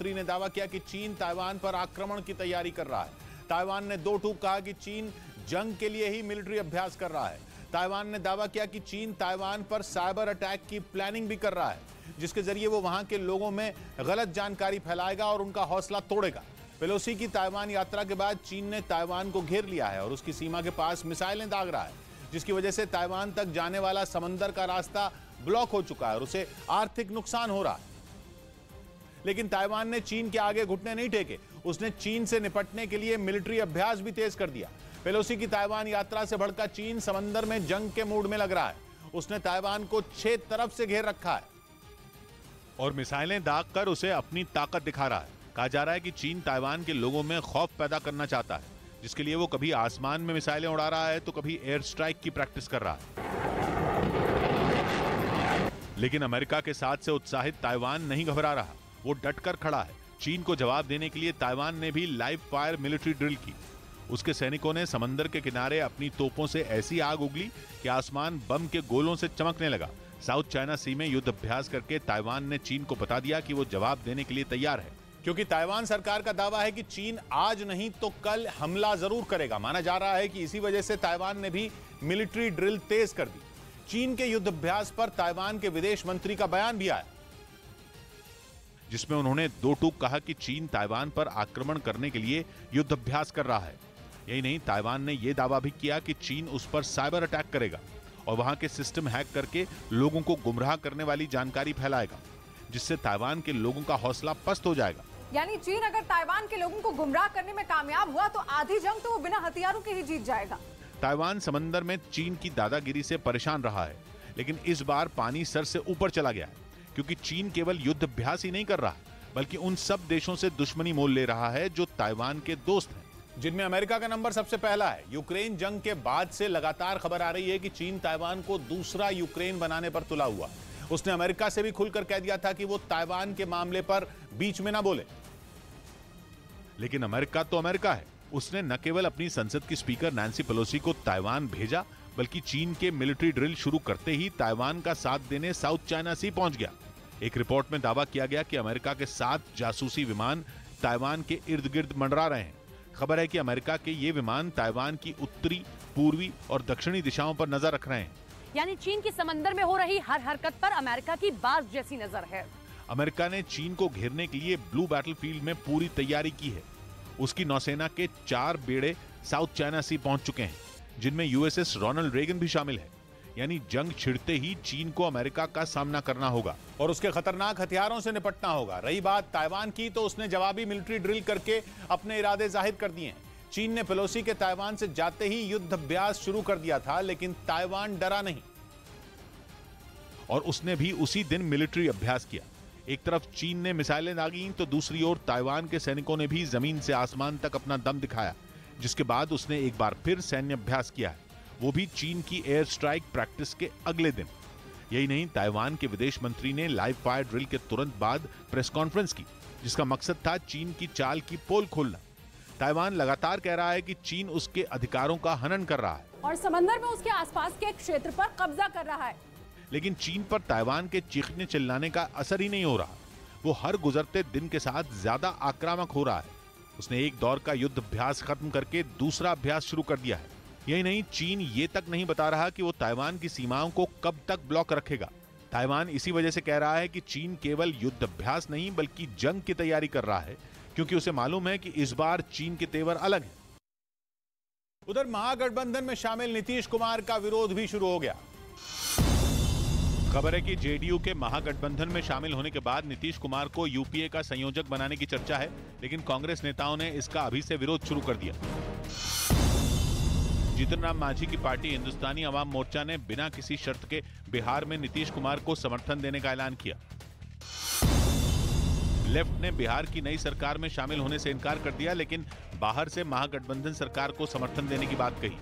मंत्री ने दावा किया कि चीन ताइवान पर आक्रमण की तैयारी कर रहा है। ताइवान ने दो टूक कहा कि चीन जंग के लिए ही मिलिट्री अभ्यास कर रहा है। ताइवान ने दावा किया कि चीन ताइवान पर साइबर अटैक की प्लानिंग भी कर रहा है, जिसके जरिए वो वहां के लोगों में गलत जानकारी फैलाएगा और उनका हौसला तोड़ेगा। पेलोसी की ताइवान यात्रा के बाद चीन ने ताइवान को घेर लिया है और उसकी सीमा के पास मिसाइलें दाग रहा है, जिसकी वजह से ताइवान तक जाने वाला समंदर का रास्ता ब्लॉक हो चुका है और उसे आर्थिक नुकसान हो रहा है। लेकिन ताइवान ने चीन के आगे घुटने नहीं टेके। उसने चीन से निपटने के लिए मिलिट्री अभ्यास भी तेज कर दिया। पेलोसी की ताइवान यात्रा से भड़का चीन समंदर में जंग के मूड में लग रहा है। उसने ताइवान को 6 तरफ से घेर रखा है और मिसाइलें दाग कर उसे अपनी ताकत दिखा रहा है। कहा जा रहा है कि चीन ताइवान के लोगों में खौफ पैदा करना चाहता है, जिसके लिए वो कभी आसमान में मिसाइलें उड़ा रहा है तो कभी एयर स्ट्राइक की प्रैक्टिस कर रहा है। लेकिन अमेरिका के साथ से उत्साहित ताइवान नहीं घबरा रहा। वो डटकर खड़ा है। चीन को जवाब देने के लिए ताइवान ने भी लाइव फायर मिलिट्री ड्रिल की। उसके सैनिकों ने समंदर के किनारे अपनी तोपों से ऐसी आग उगली कि आसमान बम के गोलों से चमकने लगा। साउथ चाइना सी में युद्ध अभ्यास करके ताइवान ने चीन को बता दिया कि वो जवाब देने के लिए तैयार है, क्योंकि ताइवान सरकार का दावा है कि चीन आज नहीं तो कल हमला जरूर करेगा। माना जा रहा है कि इसी वजह से ताइवान ने भी मिलिट्री ड्रिल तेज कर दी। चीन के युद्ध अभ्यास पर ताइवान के विदेश मंत्री का बयान भी आया, जिसमें उन्होंने दो टूक कहा कि चीन ताइवान पर आक्रमण करने के लिए युद्ध अभ्यास कर रहा है। यही नहीं, ताइवान ने यह दावा भी किया कि चीन उस पर साइबर अटैक करेगा और वहां के सिस्टम हैक करके लोगों को गुमराह करने वाली जानकारी फैलाएगा, जिससे ताइवान के लोगों का हौसला पस्त हो जाएगा। यानी चीन अगर ताइवान के लोगों को गुमराह करने में कामयाब हुआ तो आधी जंग तो वो बिना हथियारों के ही जीत जाएगा। ताइवान समंदर में चीन की दादागिरी से परेशान रहा है, लेकिन इस बार पानी सर से ऊपर चला गया है, क्योंकि चीन केवल युद्ध अभ्यास ही नहीं कर रहा, बल्कि उन सब देशों से दुश्मनी मोल ले रहा है जो ताइवान के दोस्त हैं, जिनमें अमेरिका का नंबर सबसे पहला है। यूक्रेन जंग के बाद से लगातार खबर आ रही है कि चीन ताइवान को दूसरा यूक्रेन बनाने पर तुला हुआ। उसने अमेरिका से भी खुलकर कह दिया था कि वो ताइवान के मामले पर बीच में ना बोले। लेकिन अमेरिका तो अमेरिका है। उसने न केवल अपनी संसद की स्पीकर नैन्सी पेलोसी को ताइवान भेजा, बल्कि चीन के मिलिट्री ड्रिल शुरू करते ही ताइवान का साथ देने साउथ चाइना सी पहुंच गया। एक रिपोर्ट में दावा किया गया कि अमेरिका के 7 जासूसी विमान ताइवान के इर्द गिर्द मंडरा रहे हैं। खबर है कि अमेरिका के ये विमान ताइवान की उत्तरी, पूर्वी और दक्षिणी दिशाओं पर नजर रख रहे हैं। यानी चीन की समंदर में हो रही हर हरकत पर अमेरिका की बाज जैसी नजर है। अमेरिका ने चीन को घेरने के लिए ब्लू बैटलफील्ड में पूरी तैयारी की है। उसकी नौसेना के 4 बेड़े साउथ चाइना सी पहुंच चुके हैं, जिनमें यूएसएस रोनाल्ड रेगन भी शामिल है। यानी जंग छिड़ते ही चीन को अमेरिका का सामना करना होगा और उसके खतरनाक हथियारों से निपटना होगा। रही बात ताइवान की, तो उसने जवाबी मिलिट्री ड्रिल करके अपने इरादे जाहिर कर दिए हैं। चीन ने पेलोसी के ताइवान से जाते ही युद्ध अभ्यास शुरू कर दिया था, लेकिन ताइवान डरा नहीं और उसने भी उसी दिन मिलिट्री अभ्यास किया। एक तरफ चीन ने मिसाइलें दागी, तो दूसरी ओर ताइवान के सैनिकों ने भी जमीन से आसमान तक अपना दम दिखाया, जिसके बाद उसने एक बार फिर सैन्य अभ्यास किया है, वो भी चीन की एयर स्ट्राइक प्रैक्टिस के अगले दिन। यही नहीं, ताइवान के विदेश मंत्री ने लाइव फायर ड्रिल के तुरंत बाद प्रेस कॉन्फ्रेंस की, जिसका मकसद था चीन की चाल की पोल खोलना। ताइवान लगातार कह रहा है कि चीन उसके अधिकारों का हनन कर रहा है और समंदर में उसके आसपास के क्षेत्र पर कब्जा कर रहा है। लेकिन चीन पर ताइवान के चीखने चिल्लाने का असर ही नहीं हो रहा। वो हर गुजरते दिन के साथ ज्यादा आक्रामक हो रहा है। उसने एक दौर का युद्ध अभ्यास खत्म करके दूसरा अभ्यास शुरू कर दिया है। यही नहीं, चीन ये तक नहीं बता रहा कि वो ताइवान की सीमाओं को कब तक ब्लॉक रखेगा। ताइवान इसी वजह से कह रहा है कि चीन केवल युद्ध अभ्यास नहीं बल्कि जंग की तैयारी कर रहा है, क्योंकि उसे मालूम है कि इस बार चीन के तेवर अलग हैं। उधर महागठबंधन में शामिल नीतीश कुमार का विरोध भी शुरू हो गया। खबर है कि जेडीयू के महागठबंधन में शामिल होने के बाद नीतीश कुमार को यूपीए का संयोजक बनाने की चर्चा है, लेकिन कांग्रेस नेताओं ने इसका अभी से विरोध शुरू कर दिया। जीतन राम मांझी की पार्टी हिंदुस्तानी अवाम मोर्चा ने बिना किसी शर्त के बिहार में नीतीश कुमार को समर्थन देने का ऐलान किया। लेफ्ट ने बिहार की नई सरकार में शामिल होने से इनकार कर दिया, लेकिन बाहर से महागठबंधन सरकार को समर्थन देने की बात कही।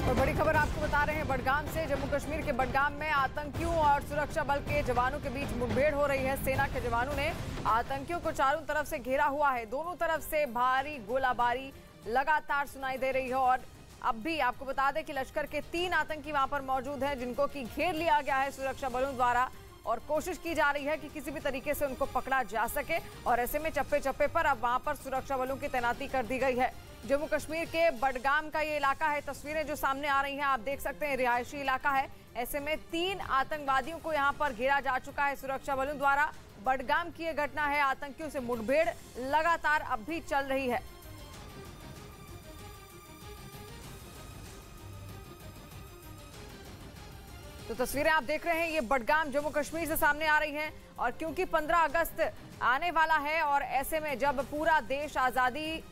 और बड़ी खबर आपको बता रहे हैं बडगाम से। जम्मू कश्मीर के बडगाम में आतंकियों और सुरक्षा बल के जवानों के बीच मुठभेड़ हो रही है। सेना के जवानों ने आतंकियों को चारों तरफ से घेरा हुआ है। दोनों तरफ से भारी गोलाबारी लगातार सुनाई दे रही है और अब भी आपको बता दें कि लश्कर के 3 आतंकी वहां पर मौजूद हैं, जिनको कि घेर लिया गया है सुरक्षा बलों द्वारा और कोशिश की जा रही है कि किसी भी तरीके से उनको पकड़ा जा सके। और ऐसे में चप्पे चप्पे पर अब वहां पर सुरक्षा बलों की तैनाती कर दी गई है। जम्मू कश्मीर के बडगाम का ये इलाका है। तस्वीरें जो सामने आ रही हैं आप देख सकते हैं, रिहायशी इलाका है। ऐसे में 3 आतंकवादियों को यहां पर घेरा जा चुका है सुरक्षा बलों द्वारा। बडगाम की यह घटना है। आतंकियों से मुठभेड़ लगातार अब भी चल रही है। तो तस्वीरें आप देख रहे हैं, ये बडगाम जम्मू कश्मीर से सामने आ रही हैं। और क्योंकि 15 अगस्त आने वाला है और ऐसे में जब पूरा देश आजादी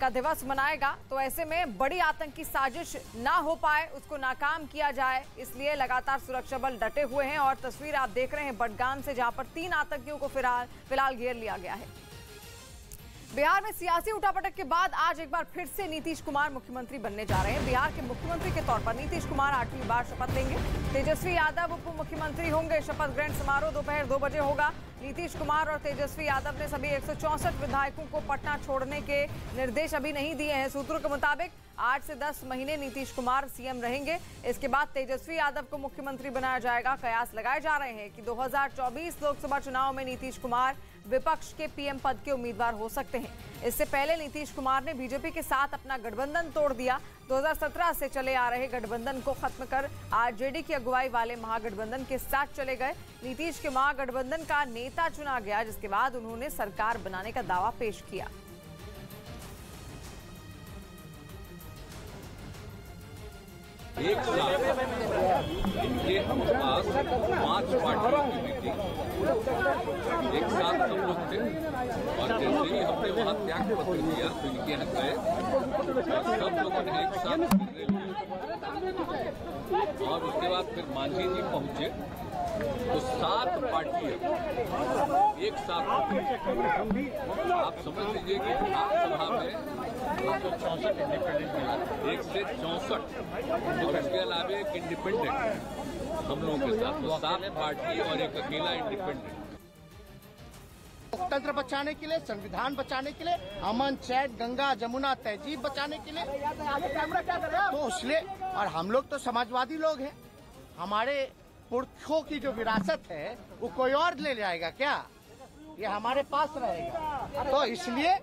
का दिवस मनाएगा, तो ऐसे में बड़ी आतंकी साजिश ना हो पाए, उसको नाकाम किया जाए, इसलिए लगातार सुरक्षा बल डटे हुए हैं। और तस्वीर आप देख रहे हैं बडगाम से, जहां पर 3 आतंकियों को फिलहाल घेर लिया गया है। बिहार में सियासी उठापटक के बाद आज एक बार फिर से नीतीश कुमार मुख्यमंत्री बनने जा रहे हैं। बिहार के मुख्यमंत्री के तौर पर नीतीश कुमार 8वीं बार शपथ लेंगे। तेजस्वी यादव उप मुख्यमंत्री होंगे। शपथ ग्रहण समारोह दोपहर 2 बजे होगा। नीतीश कुमार और तेजस्वी यादव ने सभी 164 विधायकों को पटना छोड़ने के निर्देश अभी नहीं दिए हैं। सूत्रों के मुताबिक 8 से 10 महीने नीतीश कुमार सीएम रहेंगे। इसके बाद तेजस्वी यादव को मुख्यमंत्री बनाया जाएगा। कयास लगाए जा रहे हैं कि 2024 लोकसभा चुनाव में नीतीश कुमार विपक्ष के पीएम पद के उम्मीदवार हो सकते हैं। इससे पहले नीतीश कुमार ने बीजेपी के साथ अपना गठबंधन तोड़ दिया। 2017 से चले आ रहे गठबंधन को खत्म कर आरजेडी की अगुवाई वाले महागठबंधन के साथ चले गए। नीतीश के महागठबंधन का नेता चुना गया, जिसके बाद उन्होंने सरकार बनाने का दावा पेश किया। एक साथ इनके पास 5 पार्टियों की मीटिंग एक साथ सब लोग थे और जैसे ही हमने वहाँ त्याग पत्र दिया तो इनके यहाँ गए और सब लोगों ने एक साथ और उसके बाद फिर मांझी जी पहुंचे तो 7 पार्टियां एक साथ आप समझ लीजिए कि विधानसभा में 164 इंडिपेंडेंट 164 और इसके अलावा एक इंडिपेंडेंट हम लोगों के साथ तो 7 पार्टी और एक अकेला इंडिपेंडेंट। लोकतंत्र बचाने के लिए, संविधान बचाने के लिए, अमन चैन गंगा जमुना तहजीब बचाने के लिए, तो इसलिए और हम लोग तो समाजवादी लोग हैं। हमारे पुरखों की जो विरासत है वो कोई और ले जाएगा क्या? ये हमारे पास रहेगा। तो इसलिए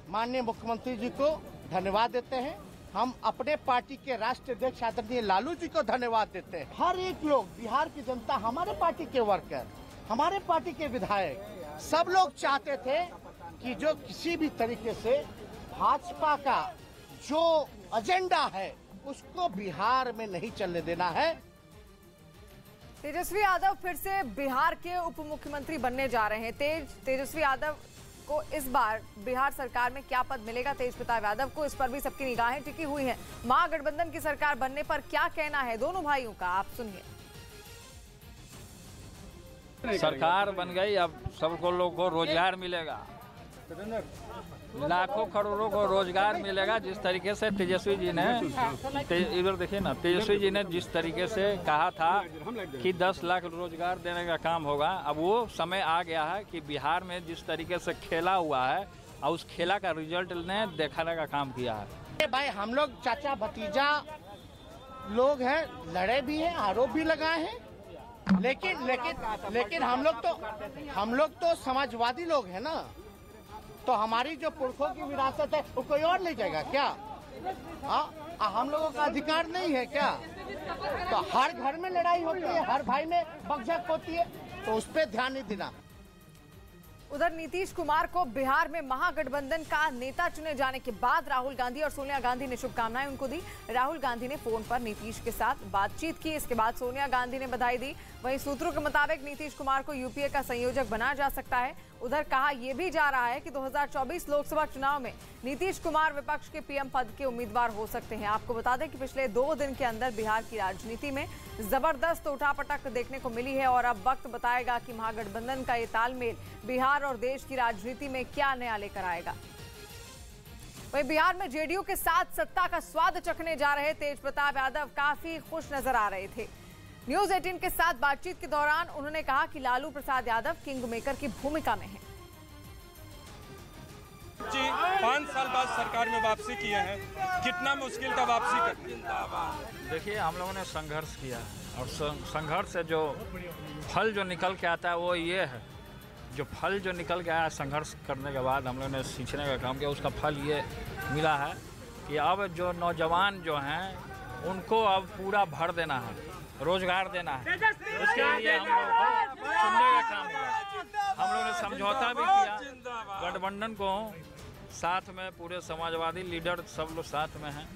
माननीय मुख्यमंत्री जी को धन्यवाद देते हैं। हम अपने पार्टी के राष्ट्रीय अध्यक्ष आदरणीय लालू जी को धन्यवाद देते हैं। हर एक लोग, बिहार की जनता, हमारे पार्टी के वर्कर, हमारे पार्टी के विधायक, सब लोग चाहते थे कि जो किसी भी तरीके से भाजपा का जो एजेंडा है उसको बिहार में नहीं चलने देना है। तेजस्वी यादव फिर से बिहार के उप मुख्यमंत्री बनने जा रहे हैं। तेजस्वी यादव को इस बार बिहार सरकार में क्या पद मिलेगा तेज प्रताप यादव को, इस पर भी सबकी निगाहें टिकी हुई हैं। महागठबंधन की सरकार बनने पर क्या कहना है दोनों भाइयों का, आप सुनिए। सरकार बन गई, अब सबको लोग को रोजगार मिलेगा, लाखों करोड़ों को रोजगार मिलेगा। जिस तरीके से तेजस्वी जी ने इधर देखिए ना, तेजस्वी जी ने जिस तरीके से कहा था कि 10 लाख रोजगार देने का काम होगा, अब वो समय आ गया है कि बिहार में जिस तरीके से खेला हुआ है और उस खेला का रिजल्ट ने दिखाने का काम किया है। भाई हम लोग चाचा भतीजा लोग हैं, लड़े भी हैं, आरोप भी लगाए हैं, लेकिन हम लोग तो समाजवादी लोग हैं ना। तो हमारी जो पुरखों की विरासत है वो कोई और ले जाएगा क्या? हम लोगों का अधिकार नहीं है क्या? तो हर घर में लड़ाई होती है, हर भाई में बकझक होती है, तो उस पर ध्यान नहीं देना। उधर नीतीश कुमार को बिहार में महागठबंधन का नेता चुने जाने के बाद राहुल गांधी और सोनिया गांधी ने शुभकामनाएं उनको दी। राहुल गांधी ने फोन पर नीतीश के साथ बातचीत की, इसके बाद सोनिया गांधी ने बधाई दी। वहीं सूत्रों के मुताबिक नीतीश कुमार को यूपीए का संयोजक बनाया जा सकता है। उधर कहा यह भी जा रहा है कि 2024 लोकसभा चुनाव में नीतीश कुमार विपक्ष के पीएम पद के उम्मीदवार हो सकते हैं। आपको बता दें कि पिछले 2 दिन के अंदर बिहार की राजनीति में जबरदस्त उठापटक देखने को मिली है और अब वक्त बताएगा कि महागठबंधन का ये तालमेल बिहार और देश की राजनीति में क्या नया लेकर आएगा। वहीं बिहार में जेडीयू के साथ सत्ता का स्वाद चखने जा रहे तेज प्रताप यादव काफी खुश नजर आ रहे थे। न्यूज 18 के साथ बातचीत के दौरान उन्होंने कहा कि लालू प्रसाद यादव किंग मेकर की भूमिका में हैं। प्रताप जी 5 साल बाद सरकार में वापसी किए हैं, कितना मुश्किल था वापसी करना? देखिए, हम लोगों ने संघर्ष किया और संघर्ष से जो फल जो निकल के आता है वो ये है, जो फल जो निकल के आया संघर्ष करने के बाद हम लोगों ने सींचने का काम किया, उसका फल ये मिला है कि अब जो नौजवान जो हैं उनको अब पूरा भर देना है, रोजगार देना है। उसके लिए हम लोगों को चुनने का काम किया। हम लोगों ने समझौता भी किया, गठबंधन को साथ में पूरे समाजवादी लीडर सब लोग साथ में हैं,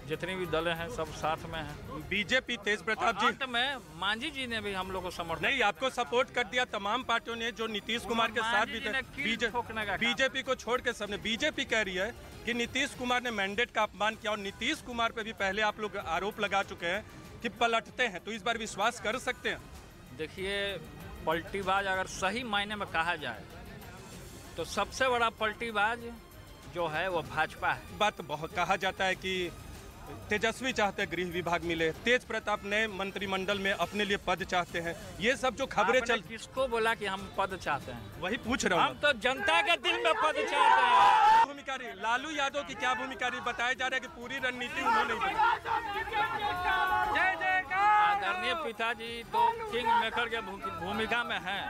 जितनी भी दलें हैं सब साथ में हैं। बीजेपी तेज प्रताप जी में मांझी जी ने भी हम लोग को समर्थन नहीं, आपको सपोर्ट कर दिया तमाम पार्टियों ने जो नीतीश कुमार के साथ भी थे। बीजेपी को छोड़ के सबने, बीजेपी कह रही है कि नीतीश कुमार ने मैंडेट का अपमान किया और नीतीश कुमार पे भी पहले आप लोग आरोप लगा चुके हैं कि पलटते हैं, तो इस बार विश्वास कर सकते हैं? देखिए, पलटीबाज अगर सही मायने में कहा जाए तो सबसे बड़ा पलटीबाज जो है वो भाजपा है। बात बहुत कहा जाता है कि तेजस्वी चाहते हैं गृह विभाग मिले, तेज प्रताप नए मंत्रिमंडल में अपने लिए पद चाहते हैं, ये सब जो खबरें चल, किसको बोला कि हम पद चाहते हैं? वही पूछ रहा हूँ। हम तो जनता के दिल में पद चाहते हैं। भूमिका रही लालू यादव की क्या भूमिका रही? बताया जा रहा है कि पूरी रणनीति उन्होंने आदरणीय पिताजी तो किंग मेकर के भूमिका में हैं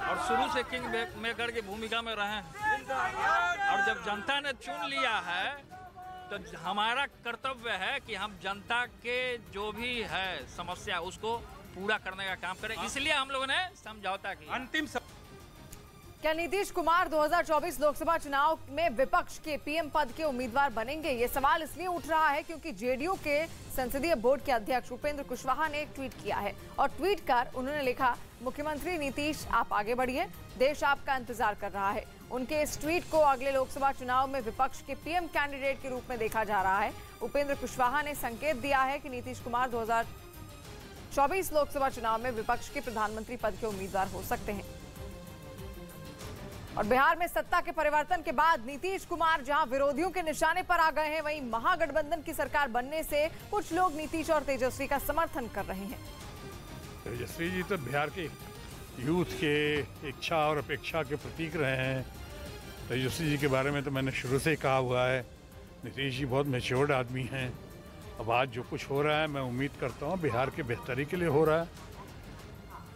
और शुरू से किंग मेकर की भूमिका में रहे हैं, और जब जनता ने चुन लिया है तो हमारा कर्तव्य है कि हम जनता के जो भी है समस्या उसको पूरा करने का काम करें, इसलिए हम लोगों ने समझौता किया। अंतिम क्या नीतीश कुमार 2024 लोकसभा चुनाव में विपक्ष के पीएम पद के उम्मीदवार बनेंगे? ये सवाल इसलिए उठ रहा है क्योंकि जेडीयू के संसदीय बोर्ड के अध्यक्ष उपेंद्र कुशवाहा ने एक ट्वीट किया है और ट्वीट कर उन्होंने लिखा, मुख्यमंत्री नीतीश आप आगे बढ़िए, देश आपका इंतजार कर रहा है। उनके इस ट्वीट को अगले लोकसभा चुनाव में विपक्ष के पीएम कैंडिडेट के रूप में देखा जा रहा है। उपेंद्र कुशवाहा ने संकेत दिया है कि नीतीश कुमार 2024 लोकसभा चुनाव में विपक्ष के प्रधानमंत्री पद के उम्मीदवार हो सकते हैं। और बिहार में सत्ता के परिवर्तन के बाद नीतीश कुमार जहां विरोधियों के निशाने पर आ गए हैं, वहीं महागठबंधन की सरकार बनने से कुछ लोग नीतीश और तेजस्वी का समर्थन कर रहे हैं। तेजस्वी जी तो बिहार के यूथ के इच्छा और अपेक्षा के प्रतीक रहे हैं। तेजस्वी जी के बारे में तो मैंने शुरू से ही कहा हुआ है, नीतीश जी बहुत मैच्योर्ड आदमी हैं। अब आज जो कुछ हो रहा है मैं उम्मीद करता हूँ बिहार के बेहतरी के लिए हो रहा है।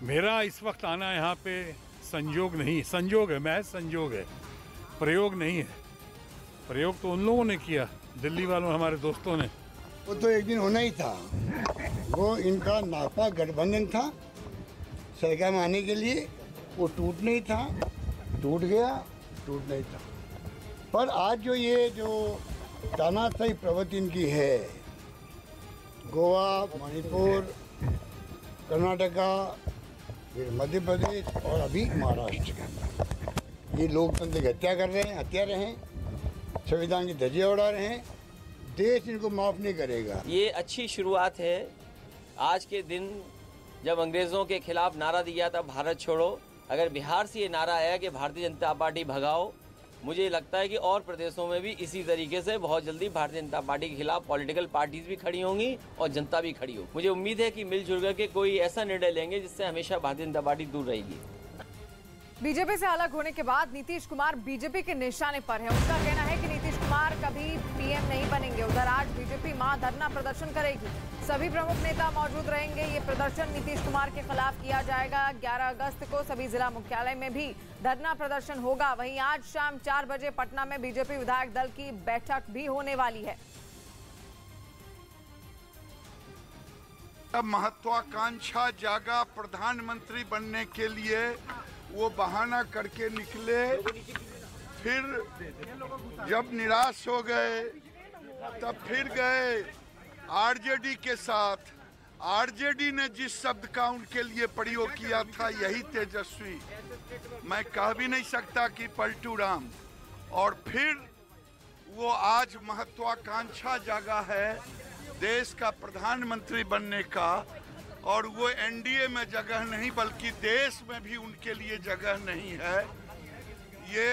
मेरा इस वक्त आना यहाँ पे संयोग नहीं, संजोग है, महज संजोग है, प्रयोग नहीं है। प्रयोग तो उन लोगों ने किया, दिल्ली वालों हमारे दोस्तों ने। वो तो एक दिन होना ही था, वो इनका नापा गठबंधन था सरकार में आने के लिए, वो टूट नहीं था, टूट गया, टूट नहीं था। पर आज जो ये जो तानाशाही प्रवृत्ति इनकी है, गोवा, मणिपुर, कर्नाटका, फिर मध्य प्रदेश और अभी महाराष्ट्र के अंदर ये लोकतंत्र की हत्या कर रहे हैं, हत्यारे हैं, संविधान की धज्जियां उड़ा रहे हैं। देश इनको माफ नहीं करेगा। ये अच्छी शुरुआत है। आज के दिन जब अंग्रेजों के खिलाफ नारा दिया था भारत छोड़ो, अगर बिहार से ये नारा आया कि भारतीय जनता पार्टी भगाओ, मुझे लगता है कि और प्रदेशों में भी इसी तरीके से बहुत जल्दी भारतीय जनता पार्टी के खिलाफ पॉलिटिकल पार्टीज भी खड़ी होंगी और जनता भी खड़ी होगी। मुझे उम्मीद है कि मिलजुल करके कोई ऐसा निर्णय लेंगे जिससे हमेशा भारतीय जनता पार्टी दूर रहेगी। बीजेपी से अलग होने के बाद नीतीश कुमार बीजेपी के निशाने पर है। उनका कहना है कि नीतीश कुमार कभी पीएम नहीं बनेंगे। उधर आज बीजेपी मां धरना प्रदर्शन करेगी, सभी प्रमुख नेता मौजूद रहेंगे। ये प्रदर्शन नीतीश कुमार के खिलाफ किया जाएगा। 11 अगस्त को सभी जिला मुख्यालय में भी धरना प्रदर्शन होगा। वहीं आज शाम 4 बजे पटना में बीजेपी विधायक दल की बैठक भी होने वाली है। अब महत्वाकांक्षा जागा प्रधानमंत्री बनने के लिए, वो बहाना करके निकले, फिर जब निराश हो गए तब फिर गए आरजेडी के साथ। आरजेडी ने जिस शब्द का उनके लिए प्रयोग किया था, यही तेजस्वी, मैं कह भी नहीं सकता कि पलटू राम। और फिर वो आज महत्वाकांक्षा जागा है देश का प्रधानमंत्री बनने का, और वो एनडीए में जगह नहीं बल्कि देश में भी उनके लिए जगह नहीं है। ये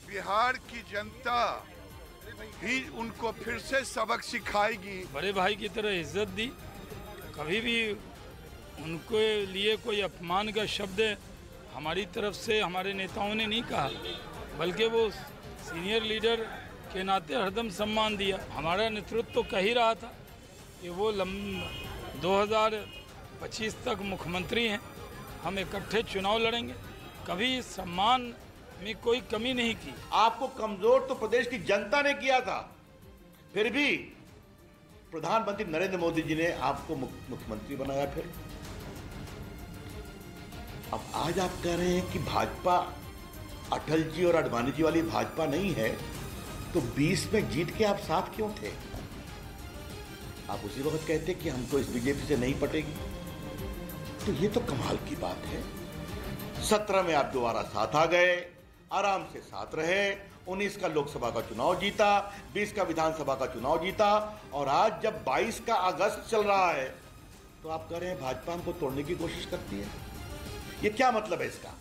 बिहार की जनता ही उनको फिर से सबक सिखाएगी। बड़े भाई की तरह इज्जत दी, कभी भी उनके लिए कोई अपमान का शब्द हमारी तरफ से हमारे नेताओं ने नहीं कहा, बल्कि वो सीनियर लीडर के नाते हरदम सम्मान दिया। हमारा नेतृत्व तो कह ही रहा था कि वो 2025 तक मुख्यमंत्री हैं, हम इकट्ठे चुनाव लड़ेंगे, कभी सम्मान में कोई कमी नहीं की। आपको कमजोर तो प्रदेश की जनता ने किया था, फिर भी प्रधानमंत्री नरेंद्र मोदी जी ने आपको मुख्यमंत्री बनाया। फिर अब आज आप कह रहे हैं कि भाजपा अटल जी और आडवाणी जी वाली भाजपा नहीं है, तो 20 में जीत के आप साथ क्यों थे? आप उसी वक्त कहते कि हमको इस बीजेपी से नहीं पटेगी। तो ये तो कमाल की बात है। 17 में आप दोबारा साथ आ गए, आराम से साथ रहे, 19 का लोकसभा का चुनाव जीता, 20 का विधानसभा का चुनाव जीता, और आज जब 22 का अगस्त चल रहा है तो आप कह रहे हैं भाजपा हमको तोड़ने की कोशिश करती है। ये क्या मतलब है इसका?